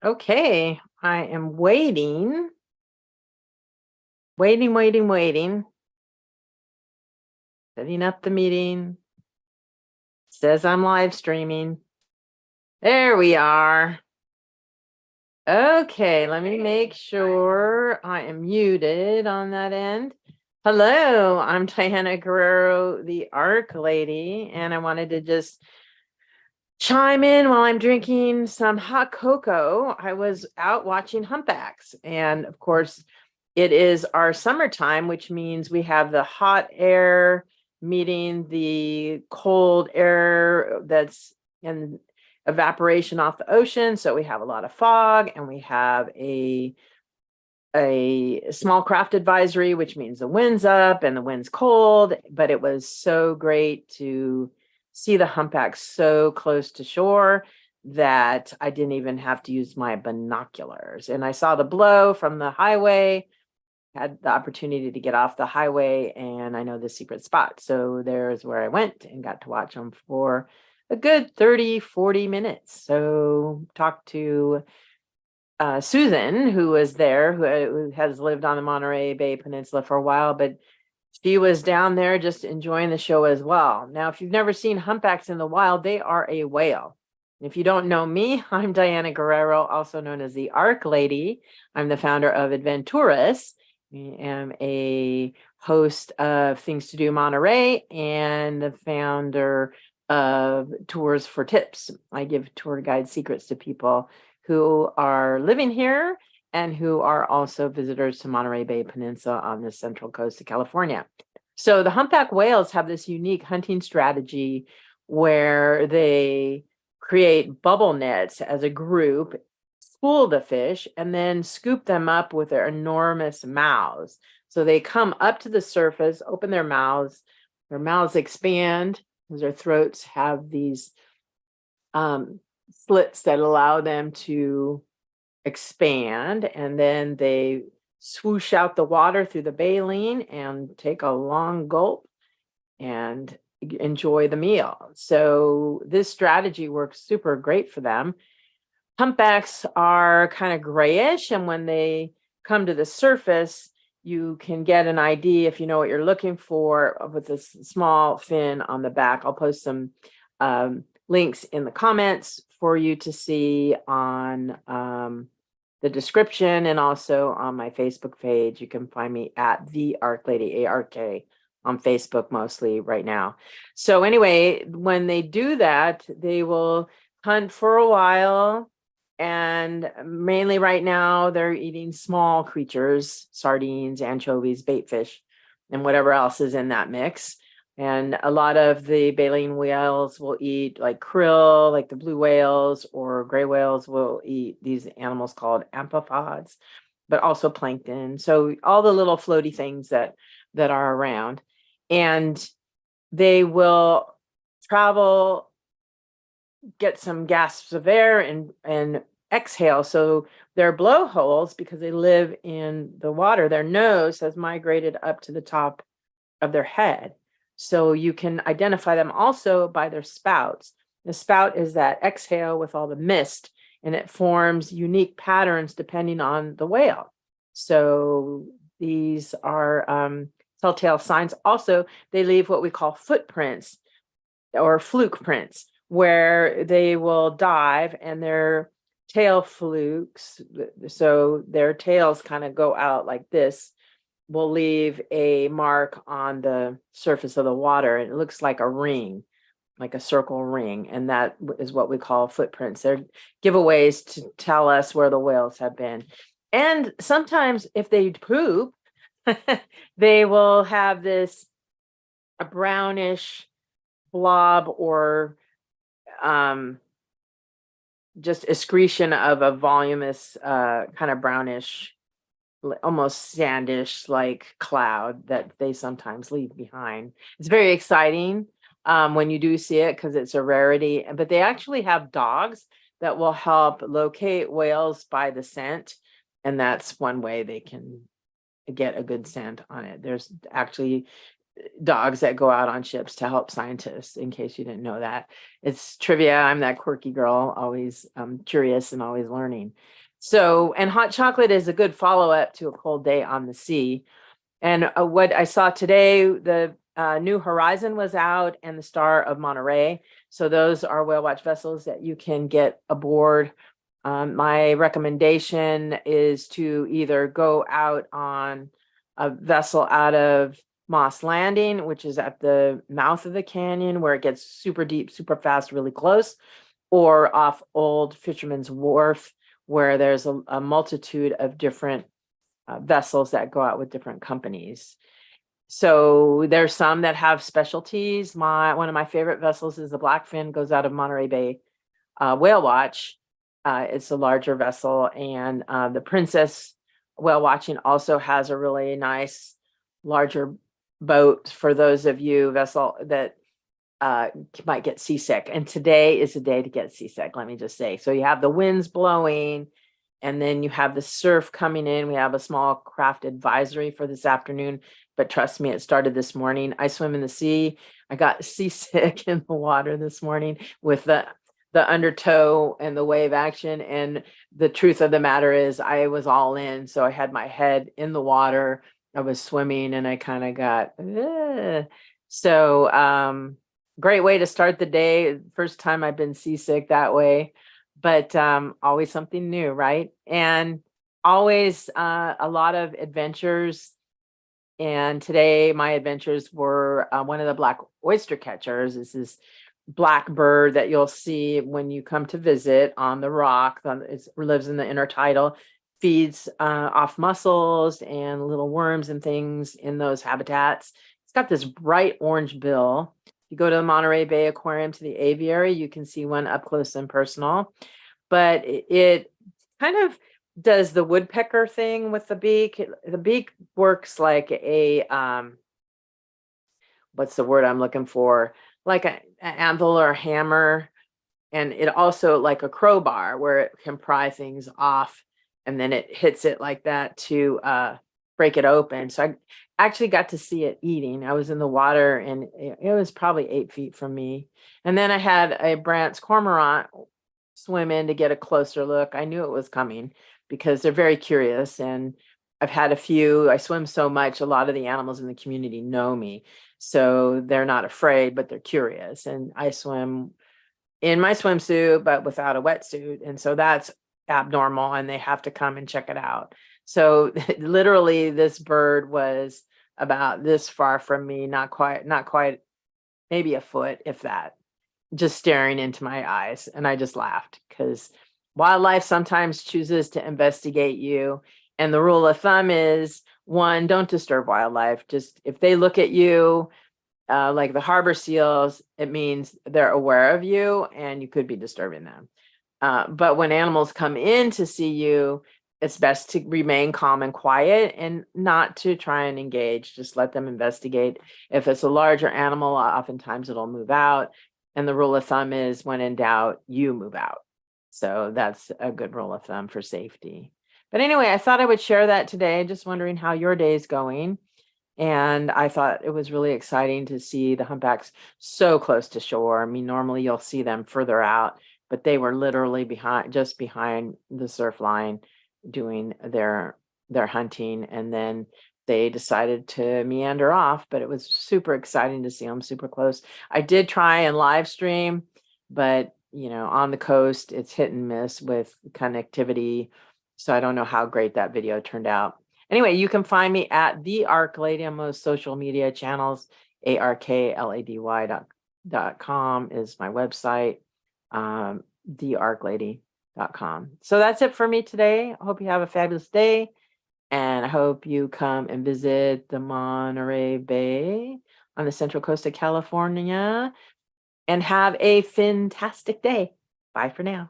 Okay, I am waiting. Setting up the meeting. Says I'm live streaming. There we are. Okay, let me make sure I am muted on that end. Hello, I'm Diana Guerrero, the Arklady, and I wanted to just chime in while I'm drinking some hot cocoa. I was out watching humpbacks, and of course, it is our summertime, which means we have the hot air meeting the cold air that's in evaporation off the ocean. So we have a lot of fog, and we have a small craft advisory, which means the wind's up and the wind's cold. But it was so great to see the humpback so close to shore that I didn't even have to use my binoculars. And I saw the blow from the highway, had the opportunity to get off the highway, and I know the secret spot. So there's where I went and got to watch them for a good 30-40 minutes. So talked to Susan, who was there, who has lived on the Monterey Bay Peninsula for a while, but she was down there just enjoying the show as well. Now, if you've never seen humpbacks in the wild, they are a whale. If you don't know me, I'm Diana Guerrero, also known as the Arklady. I'm the founder of Adventurous. I am a host of Things To Do Monterey and the founder of Tours for Tips. I give tour guide secrets to people who are living here and who are also visitors to Monterey Bay Peninsula on the central coast of California. So the humpback whales have this unique hunting strategy where they create bubble nets as a group, spool the fish, and then scoop them up with their enormous mouths. So they come up to the surface, open their mouths expand because their throats have these slits that allow them to expand, and then they swoosh out the water through the baleen and take a long gulp and enjoy the meal. So this strategy works super great for them. Humpbacks are kind of grayish, and when they come to the surface, you can get an idea if you know what you're looking for with this small fin on the back. I'll post some links in the comments for you to see on the description, and also on my Facebook page. You can find me at the Arklady, ARK, on Facebook mostly right now. So anyway, when they do that, they will hunt for a while, and mainly right now they're eating small creatures, sardines, anchovies, bait fish, and whatever else is in that mix. And a lot of the baleen whales will eat like krill, like the blue whales, or gray whales will eat these animals called amphipods, but also plankton. So all the little floaty things that are around. And they will travel, get some gasps of air, and exhale. So their blowholes, because they live in the water, their nose has migrated up to the top of their head. So you can identify them also by their spouts. The spout is that exhale with all the mist, and it forms unique patterns depending on the whale. So these are telltale signs. Also, they leave what we call footprints or fluke prints, where they will dive and their tail flukes, so their tails kind of go out like this, will leave a mark on the surface of the water, and it looks like a ring, like a circle ring, and that is what we call footprints. They're giveaways to tell us where the whales have been. And sometimes if they poop, they will have this a brownish blob, or just excretion of a voluminous kind of brownish, almost sandish like cloud that they sometimes leave behind. It's very exciting when you do see it, because it's a rarity. But they actually have dogs that will help locate whales by the scent, and that's one way they can get a good scent on it. There's actually dogs that go out on ships to help scientists, in case you didn't know that. It's trivia. I'm that quirky girl, always curious and always learning. So, and hot chocolate is a good follow-up to a cold day on the sea. And what I saw today, the New Horizon was out and the Star of Monterey. So those are whale watch vessels that you can get aboard. My recommendation is to either go out on a vessel out of Moss Landing, which is at the mouth of the canyon where it gets super deep, super fast, really close, or off Old Fisherman's Wharf, where there's a multitude of different vessels that go out with different companies. So there's some that have specialties. One of my favorite vessels is the Blackfin, goes out of Monterey Bay Whale Watch. It's a larger vessel, and the Princess Whale Watching also has a really nice larger boat for those of you vessel that might get seasick. And today is the day to get seasick, let me just say. So you have the winds blowing, and then you have the surf coming in. We have a small craft advisory for this afternoon, but trust me, it started this morning. I swim in the sea. I got seasick in the water this morning with the undertow and the wave action. And the truth of the matter is I was all in. So I had my head in the water. I was swimming and I kind of got, so great way to start the day. First time I've been seasick that way, but always something new, right? And always a lot of adventures. And today my adventures were one of the black oyster catchers. This is black bird that you'll see when you come to visit on the rock. It lives in the intertidal, feeds off mussels and little worms and things in those habitats. It's got this bright orange bill. If you go to the Monterey Bay Aquarium to the aviary, you can see one up close and personal. But it kind of does the woodpecker thing with the beak. The beak works like a, what's the word I'm looking for? Like an anvil or hammer. And it also like a crowbar where it can pry things off, and then it hits it like that to break it open. So I actually got to see it eating. I was in the water and it was probably 8 feet from me. And then I had a Brandt's cormorant swim in to get a closer look. I knew it was coming because they're very curious, and I've had a few. I swim so much, a lot of the animals in the community know me. So they're not afraid, but they're curious. And I swim in my swimsuit, but without a wetsuit. And so that's abnormal, and they have to come and check it out. So literally this bird was about this far from me, not quite, maybe a foot, if that, just staring into my eyes. And I just laughed because wildlife sometimes chooses to investigate you. And the rule of thumb is, one, don't disturb wildlife. Just if they look at you, like the harbor seals, it means they're aware of you and you could be disturbing them. But when animals come in to see you, it's best to remain calm and quiet and not to try and engage. Just let them investigate. If it's a larger animal, oftentimes it'll move out. And the rule of thumb is, when in doubt, you move out. So that's a good rule of thumb for safety. But anyway, I thought I would share that today. Just wondering how your day is going. And I thought it was really exciting to see the humpbacks so close to shore. I mean, normally you'll see them further out, but they were literally just behind the surf line doing their hunting. And then they decided to meander off, but it was super exciting to see them super close. I did try and live stream, but on the coast, it's hit and miss with connectivity. So I don't know how great that video turned out. Anyway, you can find me at the Arklady on most social media channels. ARKLADY.com is my website. TheArklady.com. So that's it for me today. I hope you have a fabulous day, and I hope you come and visit the Monterey Bay on the central coast of California, and have a fantastic day. Bye for now.